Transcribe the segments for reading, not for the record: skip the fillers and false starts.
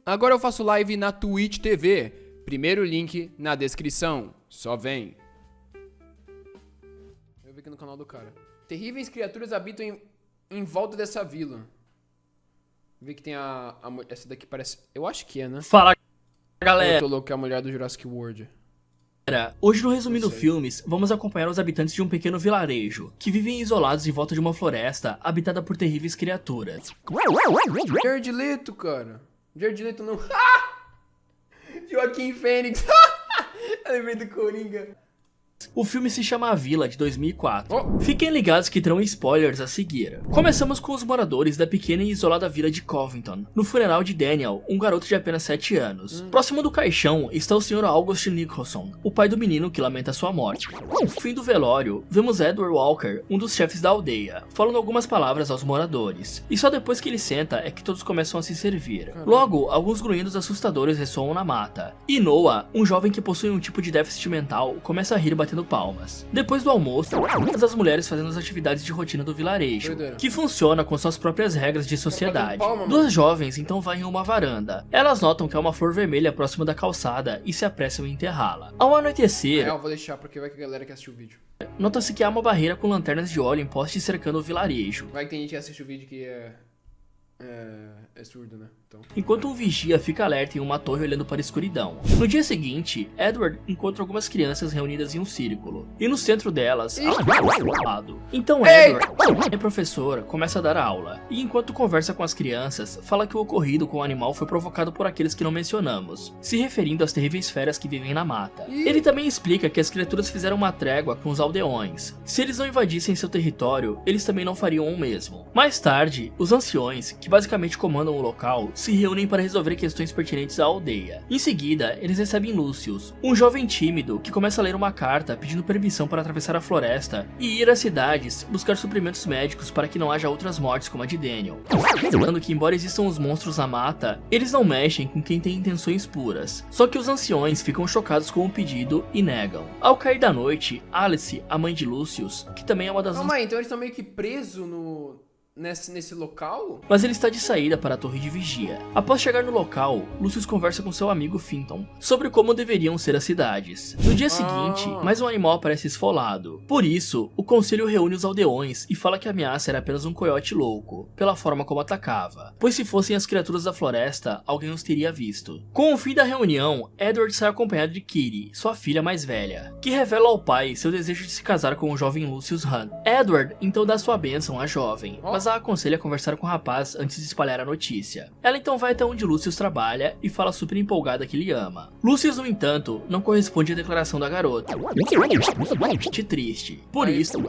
Agora eu faço live na Twitch TV. Primeiro link na descrição. Só vem. Eu vi aqui no canal do cara. Terríveis criaturas habitam em volta dessa vila. Vi que tem essa daqui parece... Eu acho que é, né? Fala, Eu galera. tô louco, que é a mulher do Jurassic World. Hoje no Resumindo Filmes, vamos acompanhar os habitantes de um pequeno vilarejo, que vivem isolados em volta de uma floresta habitada por terríveis criaturas. Jared Leto, cara. Jared Leto não... Joaquim Fênix. Eu lembrei do Coringa. O filme se chama A Vila, de 2004. Oh. Fiquem ligados que terão spoilers a seguir. Começamos com os moradores da pequena e isolada vila de Covington, no funeral de Daniel, um garoto de apenas 7 anos. Próximo do caixão está o Sr. August Nicholson, o pai do menino que lamenta sua morte. No fim do velório, vemos Edward Walker, um dos chefes da aldeia, falando algumas palavras aos moradores. E só depois que ele senta é que todos começam a se servir. Logo, alguns grunhidos assustadores ressoam na mata. E Noah, um jovem que possui um tipo de déficit mental, começa a rir batendo palmas. Depois do almoço, todas as mulheres fazendo as atividades de rotina do vilarejo, que funciona com suas próprias regras de sociedade. Duas jovens então vão em uma varanda. Elas notam que há uma flor vermelha próxima da calçada e se apressam em enterrá-la. Ao anoitecer, Eu vou deixar porque vai que a galera quer assistir o vídeo. nota-se que há uma barreira com lanternas de óleo em postes cercando o vilarejo. Vai que tem gente que assiste o vídeo que é surdo, né? Então... Enquanto um vigia fica alerta em uma torre olhando para a escuridão. No dia seguinte, Edward encontra algumas crianças reunidas em um círculo. E no centro delas, ao lado. Então Edward, a professora, começa a dar aula. E enquanto conversa com as crianças, fala que o ocorrido com o animal foi provocado por aqueles que não mencionamos, se referindo às terríveis feras que vivem na mata. Ele também explica que as criaturas fizeram uma trégua com os aldeões. Se eles não invadissem seu território, eles também não fariam o mesmo. Mais tarde, os anciões, que basicamente comandam o local, se reúnem para resolver questões pertinentes à aldeia. Em seguida, eles recebem Lucius, um jovem tímido que começa a ler uma carta pedindo permissão para atravessar a floresta e ir às cidades buscar suprimentos médicos para que não haja outras mortes como a de Daniel. Lembrando que, embora existam os monstros na mata, eles não mexem com quem tem intenções puras. Só que os anciões ficam chocados com o pedido e negam. Ao cair da noite, Alice, a mãe de Lucius, que também é uma das... Calma aí, então eles estão meio que presos nesse local? Mas ele está de saída para a torre de vigia. Após chegar no local, Lucius conversa com seu amigo Finton sobre como deveriam ser as cidades. No dia seguinte, mais um animal aparece esfolado. Por isso, o conselho reúne os aldeões e fala que a ameaça era apenas um coiote louco, pela forma como atacava. Pois se fossem as criaturas da floresta, alguém os teria visto. Com o fim da reunião, Edward sai acompanhado de Kitty, sua filha mais velha, que revela ao pai seu desejo de se casar com o jovem Lucius Hunt. Edward então dá sua bênção à jovem, mas a aconselha a conversar com o rapaz antes de espalhar a notícia. Ela então vai até onde Lucius trabalha e fala super empolgada que ele ama. Lucius, no entanto, não corresponde à declaração da garota. Triste. Por isso,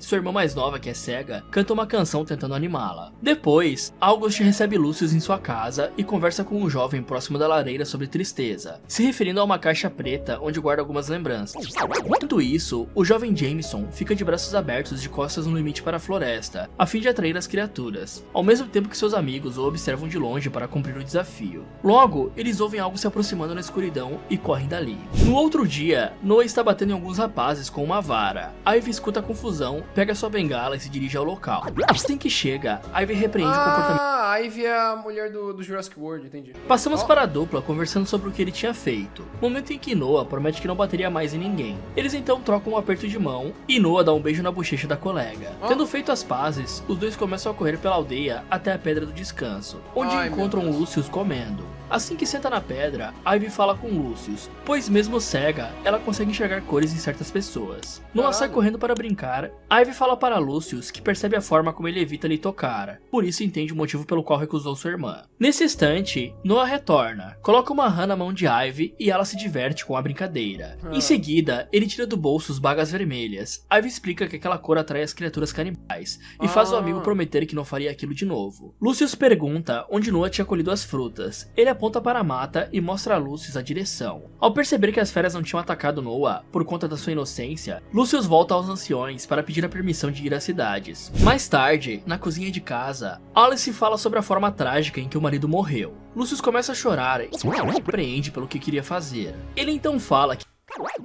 sua irmã mais nova, que é cega, canta uma canção tentando animá-la. Depois, August recebe Lucius em sua casa e conversa com um jovem próximo da lareira sobre tristeza, se referindo a uma caixa preta onde guarda algumas lembranças. Enquanto isso, o jovem Jameson fica de braços abertos de costas no limite para a floresta, a fim de atrair as criaturas, ao mesmo tempo que seus amigos o observam de longe para cumprir o desafio. Logo, eles ouvem algo se aproximando na escuridão e correm dali. No outro dia, Noah está batendo em alguns rapazes com uma vara. Ivy escuta a confusão, pega sua bengala e se dirige ao local. Assim que chega, Ivy repreende o comportamento. Ah, a Ivy é a mulher do Jurassic World, entendi. Passamos para a dupla conversando sobre o que ele tinha feito, momento em que Noah promete que não bateria mais em ninguém. Eles então trocam um aperto de mão e Noah dá um beijo na bochecha da colega. Tendo feito as pazes, os dois começam a correr pela aldeia até a Pedra do Descanso, onde encontram Lucius comendo. Assim que senta na pedra, Ivy fala com Lucius, pois mesmo cega, ela consegue enxergar cores em certas pessoas. Noah sai correndo para brincar. Ivy fala para Lucius que percebe a forma como ele evita lhe tocar, por isso entende o motivo pelo qual recusou sua irmã. Nesse instante, Noah retorna, coloca uma rã na mão de Ivy e ela se diverte com a brincadeira. Em seguida, ele tira do bolso os bagas vermelhas. Ivy explica que aquela cor atrai as criaturas canibais e faz o amigo prometer que não faria aquilo de novo. Lucius pergunta onde Noah tinha colhido as frutas. Ele aponta para a mata e mostra a Lucius a direção. Ao perceber que as feras não tinham atacado Noah por conta da sua inocência, Lucius volta aos anciões para pedir a permissão de ir às cidades. Mais tarde, na cozinha de casa, Alice fala sobre a forma trágica em que o marido morreu. Lucius começa a chorar e se surpreende pelo que queria fazer. Ele então fala que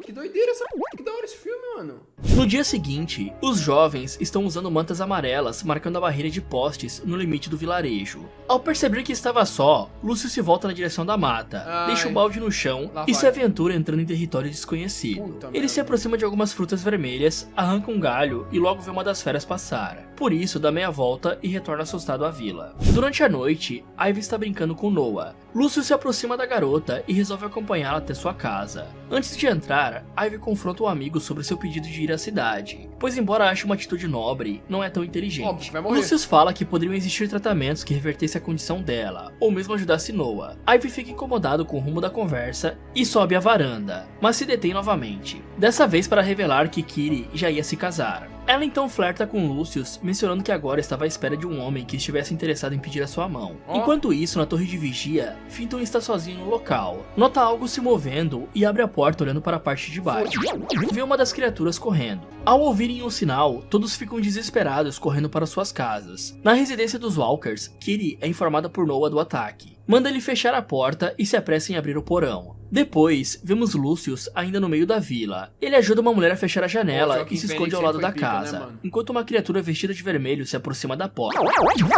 Que doideira essa... Que da hora esse filme, mano. No dia seguinte, os jovens estão usando mantas amarelas, marcando a barreira de postes no limite do vilarejo. Ao perceber que estava só, Lúcio se volta na direção da mata, deixa o balde no chão e se aventura entrando em território desconhecido. Ele se aproxima de algumas frutas vermelhas, arranca um galho e logo vê uma das feras passar. Por isso, dá meia volta e retorna assustado à vila. Durante a noite, Ivy está brincando com Noah. Lúcio se aproxima da garota e resolve acompanhá-la até sua casa. Antes de entrar, Ivy confronta o amigo sobre seu pedido de ir à cidade, pois embora ache uma atitude nobre, não é tão inteligente. Lúcio fala que poderiam existir tratamentos que revertessem a condição dela, ou mesmo ajudasse Noah. Ivy fica incomodado com o rumo da conversa e sobe à varanda, mas se detém novamente, dessa vez para revelar que Kiri já ia se casar. Ela então flerta com Lucius, mencionando que agora estava à espera de um homem que estivesse interessado em pedir a sua mão. Enquanto isso, na torre de vigia, Finton está sozinho no local. Nota algo se movendo e abre a porta olhando para a parte de baixo. Vê uma das criaturas correndo. Ao ouvirem o sinal, todos ficam desesperados correndo para suas casas. Na residência dos Walkers, Kiri é informada por Noah do ataque. Manda ele fechar a porta e se apressa em abrir o porão. Depois, vemos Lucius ainda no meio da vila. Ele ajuda uma mulher a fechar a janela e se esconde ao lado da casa, enquanto uma criatura vestida de vermelho se aproxima da porta.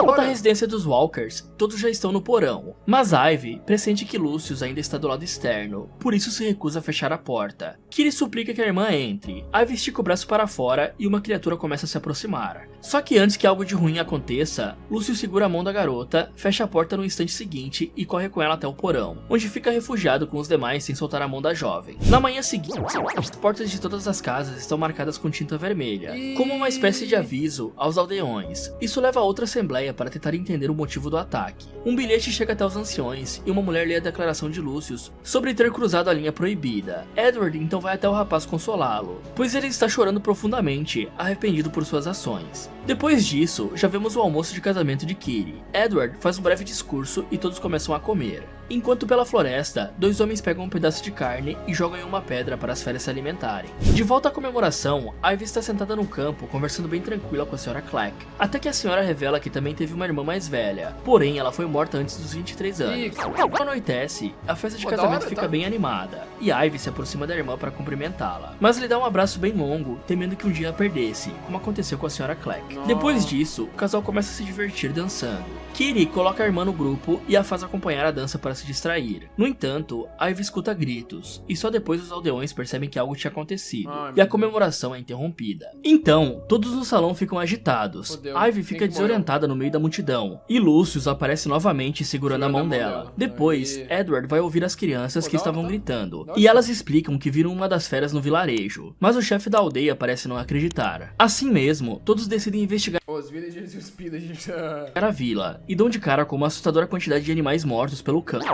Volta à residência dos Walkers, todos já estão no porão, mas Ivy pressente que Lucius ainda está do lado externo, por isso se recusa a fechar a porta. Kiri suplica que a irmã entre. Ivy estica o braço para fora e uma criatura começa a se aproximar. Só que antes que algo de ruim aconteça, Lucius segura a mão da garota, fecha a porta no instante seguinte e corre com ela até o porão, onde fica refugiado com os demais sem soltar a mão da jovem. Na manhã seguinte, as portas de todas as casas estão marcadas com tinta vermelha, como uma espécie de aviso aos aldeões. Isso leva a outra assembleia para tentar entender o motivo do ataque. Um bilhete chega até os anciões e uma mulher lê a declaração de Lucius sobre ter cruzado a linha proibida. Edward então vai até o rapaz consolá-lo, pois ele está chorando profundamente, arrependido por suas ações. Depois disso, já vemos o almoço de casamento de Kiri. Edward faz um breve discurso e todos começam a comer. Enquanto pela floresta, dois homens pegam um pedaço de carne e jogam em uma pedra para as feras se alimentarem. De volta à comemoração, Ivy está sentada no campo conversando bem tranquila com a Sra. Clack, até que a senhora revela que também teve uma irmã mais velha, porém ela foi morta antes dos 23 anos. Quando anoitece, a festa de casamento fica bem animada, e Ivy se aproxima da irmã para cumprimentá-la, mas lhe dá um abraço bem longo, temendo que um dia a perdesse, como aconteceu com a Sra. Clack. Depois disso, o casal começa a se divertir dançando. Kiri coloca a irmã no grupo e a faz acompanhar a dança para se distrair. No entanto, Ivy escuta gritos, e só depois os aldeões percebem que algo tinha acontecido, e a comemoração é interrompida. Então, todos no salão ficam agitados. Ivy fica desorientada no meio da multidão, e Lucius aparece novamente segurando a mão dela. Depois, Edward vai ouvir as crianças que estavam gritando, e elas explicam que viram uma das feras no vilarejo, mas o chefe da aldeia parece não acreditar. Assim mesmo, todos decidem investigar a vila, e dão de cara com uma assustadora quantidade de animais mortos pelo campo,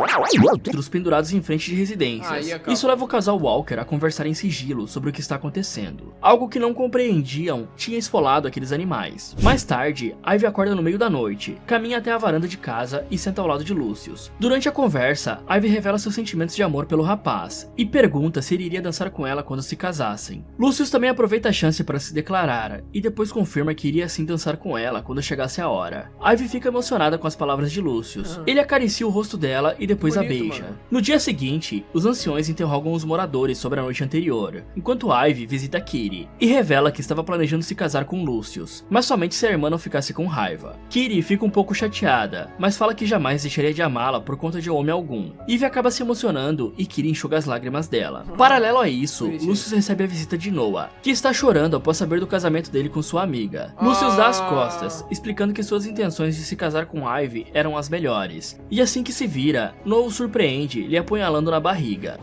outros pendurados em frente de residências. Isso leva o casal Walker a conversar em sigilo sobre o que está acontecendo. Algo que não compreendiam tinha esfolado aqueles animais. Mais tarde, Ivy acorda no meio da noite, caminha até a varanda de casa e senta ao lado de Lucius. Durante a conversa, Ivy revela seus sentimentos de amor pelo rapaz e pergunta se ele iria dançar com ela quando se casassem. Lucius também aproveita a chance para se declarar e depois confirma que iria sim dançar com ela quando chegasse a hora. Ivy fica emocionada com as palavras de Lucius. Ele acaricia o rosto dela e depois a beija. No dia seguinte, os anciões interrogam os moradores sobre a noite anterior, enquanto Ivy visita Kiri e revela que estava planejando se casar com Lucius, mas somente se a irmã não ficasse com raiva. Kiri fica um pouco chateada, mas fala que jamais deixaria de amá-la por conta de homem algum. Ivy acaba se emocionando e Kiri enxuga as lágrimas dela. Paralelo a isso, Lucius recebe a visita de Noah, que está chorando após saber do casamento dele com sua amiga. Lucius dá as costas, explicando que suas intenções de se casar com Ivy eram as melhores. E assim que se vira, Noah o surpreende, lhe apunhalando na barriga.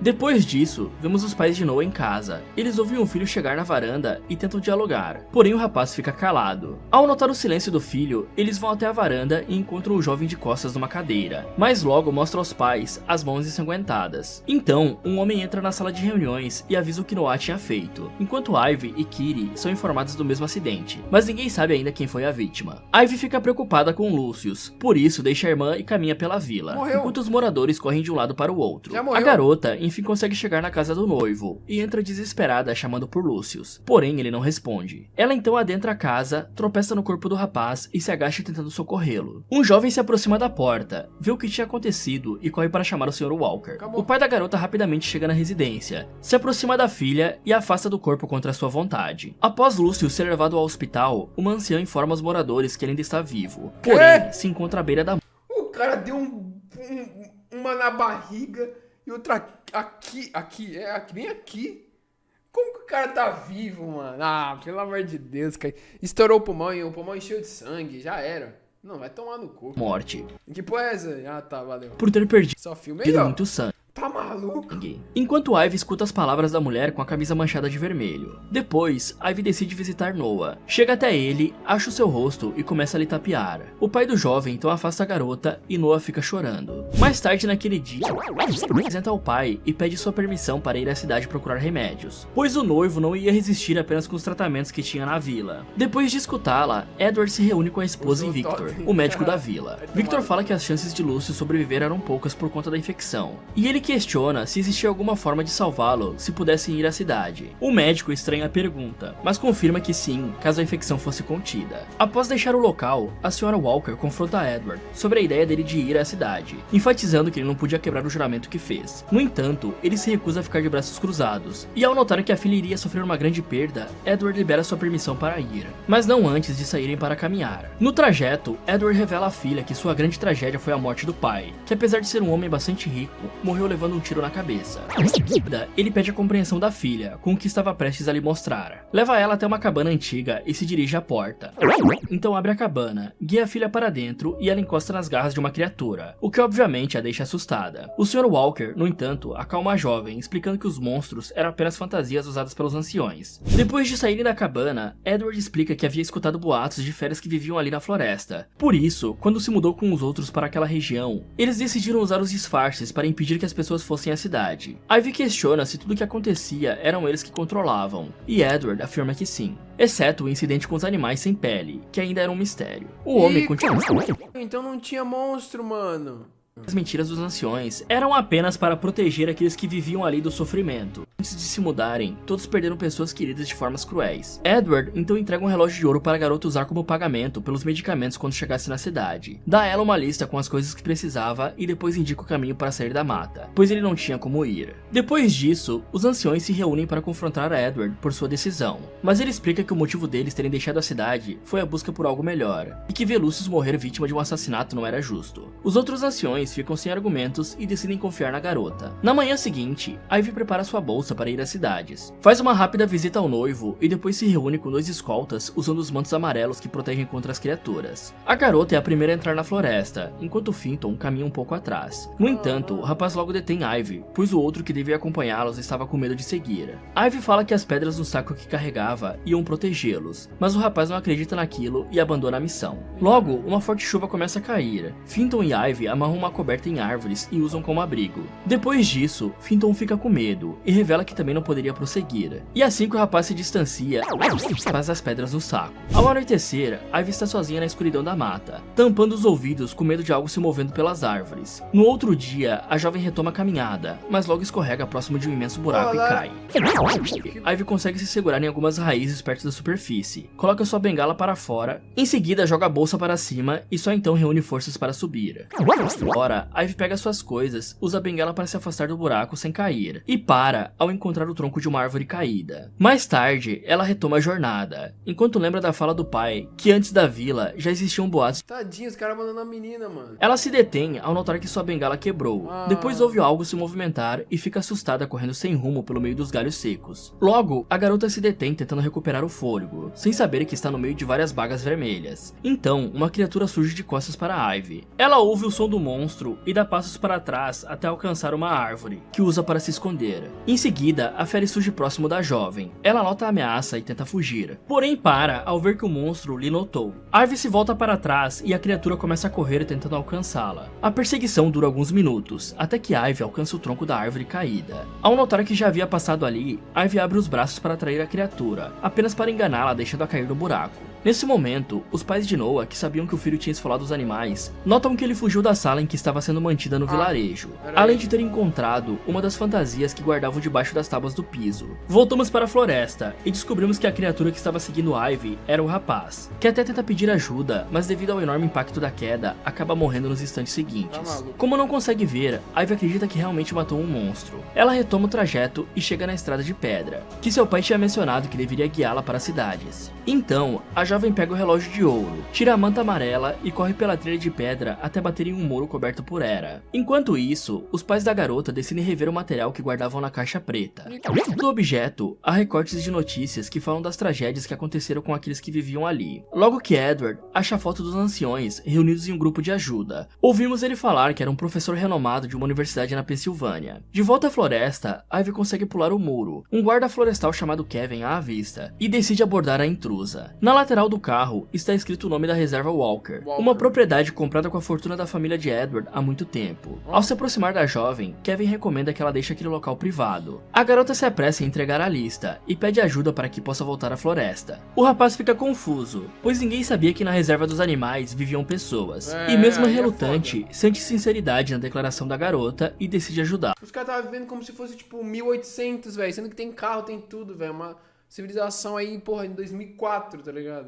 Depois disso, vemos os pais de Noah em casa. Eles ouvem o filho chegar na varanda e tentam dialogar, porém o rapaz fica calado. Ao notar o silêncio do filho, eles vão até a varanda e encontram o jovem de costas numa cadeira, mas logo mostra aos pais as mãos ensanguentadas. Então, um homem entra na sala de reuniões e avisa o que Noah tinha feito, enquanto Ivy e Kiri são informados do mesmo acidente, mas ninguém sabe ainda quem foi a vítima. Ivy fica preocupada com Lucius, por isso deixa a irmã e caminha pela vila, enquanto os moradores correm de um lado para o outro. A garota enfim consegue chegar na casa do noivo e entra desesperada chamando por Lucius, porém ele não responde. Ela então adentra a casa, tropeça no corpo do rapaz e se agacha tentando socorrê-lo. Um jovem se aproxima da porta, vê o que tinha acontecido e corre para chamar o Sr. Walker. O pai da garota rapidamente chega na residência, se aproxima da filha e afasta do corpo contra sua vontade. Após Lucius ser levado ao hospital, uma anciã informa aos moradores que ele ainda está vivo, porém se encontra à beira da morte. O cara deu uma na barriga e outra aqui, bem aqui. Como que o cara tá vivo, mano? Ah, pelo amor de Deus, cara. Estourou o pulmão encheu de sangue, já era. Não, vai tomar no cu. Morte. Que porra é essa? Ah, tá, valeu. Por ter perdido Só filme aí, ó. muito sangue. Tá maluco? Enquanto Ivy escuta as palavras da mulher com a camisa manchada de vermelho. Depois, Ivy decide visitar Noah. Chega até ele, acha o seu rosto e começa a lhe tapear. O pai do jovem então afasta a garota e Noah fica chorando. Mais tarde naquele dia, se apresenta ao pai e pede sua permissão para ir à cidade procurar remédios, pois o noivo não ia resistir apenas com os tratamentos que tinha na vila. Depois de escutá-la, Edward se reúne com a esposa e Victor, o médico da vila. Victor fala que as chances de Lucius sobreviver eram poucas por conta da infecção, e ele questiona se existia alguma forma de salvá-lo se pudessem ir à cidade. O médico estranha a pergunta, mas confirma que sim, caso a infecção fosse contida. Após deixar o local, a Sra. Walker confronta Edward sobre a ideia dele de ir à cidade, enfatizando que ele não podia quebrar o juramento que fez. No entanto, ele se recusa a ficar de braços cruzados, e ao notar que a filha iria sofrer uma grande perda, Edward libera sua permissão para ir, mas não antes de saírem para caminhar. No trajeto, Edward revela à filha que sua grande tragédia foi a morte do pai, que apesar de ser um homem bastante rico, morreu levando um tiro na cabeça. Em seguida, ele pede a compreensão da filha, com o que estava prestes a lhe mostrar. Leva ela até uma cabana antiga e se dirige à porta. Então abre a cabana, guia a filha para dentro e ela encosta nas garras de uma criatura, o que obviamente a deixa assustada. O Sr. Walker, no entanto, acalma a jovem, explicando que os monstros eram apenas fantasias usadas pelos anciões. Depois de saírem da cabana, Edward explica que havia escutado boatos de feras que viviam ali na floresta. Por isso, quando se mudou com os outros para aquela região, eles decidiram usar os disfarces para impedir que as pessoas fossem à cidade. Ivy questiona se tudo o que acontecia eram eles que controlavam, e Edward afirma que sim, exceto o incidente com os animais sem pele, que ainda era um mistério. O homem continua. Então não tinha monstro, mano. As mentiras dos anciões eram apenas para proteger aqueles que viviam ali do sofrimento. Antes de se mudarem, todos perderam pessoas queridas de formas cruéis. Edward então entrega um relógio de ouro para a garota usar como pagamento pelos medicamentos quando chegasse na cidade. Dá a ela uma lista com as coisas que precisava e depois indica o caminho para sair da mata, pois ele não tinha como ir. Depois disso, os anciões se reúnem para confrontar a Edward por sua decisão, mas ele explica que o motivo deles terem deixado a cidade foi a busca por algo melhor, e que ver Lucius morrer vítima de um assassinato não era justo. Os outros anciões ficam sem argumentos e decidem confiar na garota. Na manhã seguinte, Ivy prepara sua bolsa para ir às cidades. Faz uma rápida visita ao noivo e depois se reúne com 2 escoltas usando os mantos amarelos que protegem contra as criaturas. A garota é a primeira a entrar na floresta, enquanto Finton caminha um pouco atrás. No entanto, o rapaz logo detém Ivy, pois o outro que devia acompanhá-los estava com medo de seguir. Ivy fala que as pedras no saco que carregava iam protegê-los, mas o rapaz não acredita naquilo e abandona a missão. Logo, uma forte chuva começa a cair. Finton e Ivy amarram uma coberta em árvores e usam como abrigo. Depois disso, Finton fica com medo e revela que também não poderia prosseguir. E assim que o rapaz se distancia, faz as pedras no saco. Ao anoitecer, Ivy está sozinha na escuridão da mata, tampando os ouvidos com medo de algo se movendo pelas árvores. No outro dia, a jovem retoma a caminhada, mas logo escorrega próximo de um imenso buraco e cai. Ivy consegue se segurar em algumas raízes perto da superfície, coloca sua bengala para fora, em seguida joga a bolsa para cima e só então reúne forças para subir. Agora, Ivy pega suas coisas, usa a bengala para se afastar do buraco sem cair, e para ao encontrar o tronco de uma árvore caída. Mais tarde, ela retoma a jornada, enquanto lembra da fala do pai, que antes da vila já existiam boatos. Tadinho, os caras mandando a menina, mano. Ela se detém ao notar que sua bengala quebrou. Depois ouve algo se movimentar e fica assustada correndo sem rumo pelo meio dos galhos secos. Logo, a garota se detém tentando recuperar o fôlego, sem saber que está no meio de várias bagas vermelhas. Então, uma criatura surge de costas para Ivy. Ela ouve o som do monstro e dá passos para trás até alcançar uma árvore, que usa para se esconder. Em seguida, a fera surge próximo da jovem. Ela nota a ameaça e tenta fugir, porém para ao ver que o monstro lhe notou. Ivy se volta para trás e a criatura começa a correr tentando alcançá-la. A perseguição dura alguns minutos, até que Ivy alcança o tronco da árvore caída. Ao notar que já havia passado ali, Ivy abre os braços para atrair a criatura, apenas para enganá-la deixando-a cair no buraco. Nesse momento, os pais de Noah, que sabiam que o filho tinha esfolado os animais, notam que ele fugiu da sala em que estava sendo mantida no vilarejo, além de ter encontrado uma das fantasias que guardavam debaixo das tábuas do piso. Voltamos para a floresta e descobrimos que a criatura que estava seguindo Ivy era o rapaz, que até tenta pedir ajuda, mas devido ao enorme impacto da queda, acaba morrendo nos instantes seguintes. Como não consegue ver, Ivy acredita que realmente matou um monstro. Ela retoma o trajeto e chega na estrada de pedra, que seu pai tinha mencionado que deveria guiá-la para as cidades. Então, a jovem pega o relógio de ouro, tira a manta amarela e corre pela trilha de pedra até bater em um muro coberto por Hera. Enquanto isso, os pais da garota decidem rever o material que guardavam na caixa preta. Do objeto, há recortes de notícias que falam das tragédias que aconteceram com aqueles que viviam ali. Logo que Edward acha a foto dos anciões reunidos em um grupo de ajuda, ouvimos ele falar que era um professor renomado de uma universidade na Pensilvânia. De volta à floresta, Ivy consegue pular o muro. Um guarda florestal chamado Kevin a avista e decide abordar a intrusa. Na lateral do carro está escrito o nome da reserva Walker, uma propriedade comprada com a fortuna da família de Edward há muito tempo. Ao se aproximar da jovem, Kevin recomenda que ela deixe aquele local privado. A garota se apressa em entregar a lista e pede ajuda para que possa voltar à floresta. O rapaz fica confuso, pois ninguém sabia que na reserva dos animais viviam pessoas, e mesmo relutante, sente sinceridade na declaração da garota e decide ajudar. Os caras estavam vivendo como se fosse tipo 1800, velho, sendo que tem carro, tem tudo, velho, uma civilização aí, porra, em 2004, tá ligado?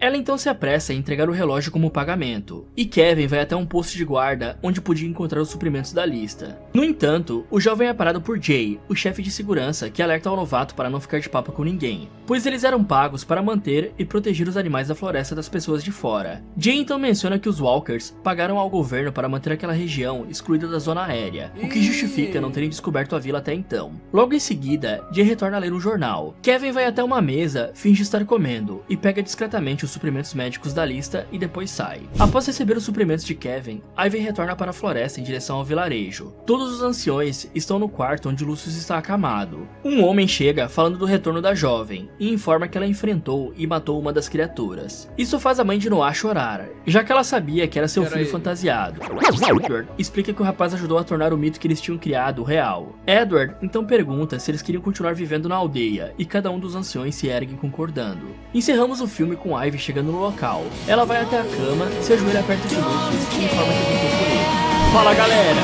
Ela então se apressa em entregar o relógio como pagamento, e Kevin vai até um posto de guarda onde podia encontrar os suprimentos da lista. No entanto, o jovem é parado por Jay, o chefe de segurança, que alerta ao novato para não ficar de papo com ninguém, pois eles eram pagos para manter e proteger os animais da floresta das pessoas de fora. Jay então menciona que os Walkers pagaram ao governo para manter aquela região excluída da zona aérea, o que justifica não terem descoberto a vila até então. Logo em seguida, Jay retorna a ler um jornal. Kevin vai até uma mesa, finge estar comendo e pega discretamente os suprimentos médicos da lista e depois sai. Após receber os suprimentos de Kevin, Ivy retorna para a floresta em direção ao vilarejo. Todos os anciões estão no quarto onde Lucius está acamado. Um homem chega falando do retorno da jovem e informa que ela enfrentou e matou uma das criaturas. Isso faz a mãe de Noah chorar, já que ela sabia que era seu filho fantasiado. Edward explica que o rapaz ajudou a tornar o mito que eles tinham criado real. Edward então pergunta se eles queriam continuar vivendo na aldeia e cada um dos anciões se erguem concordando. Encerramos o filme com Ivy chegando no local. Ela vai até a cama, se ajoelha perto de Lucius e informa que voltou por ele. Fala, galera!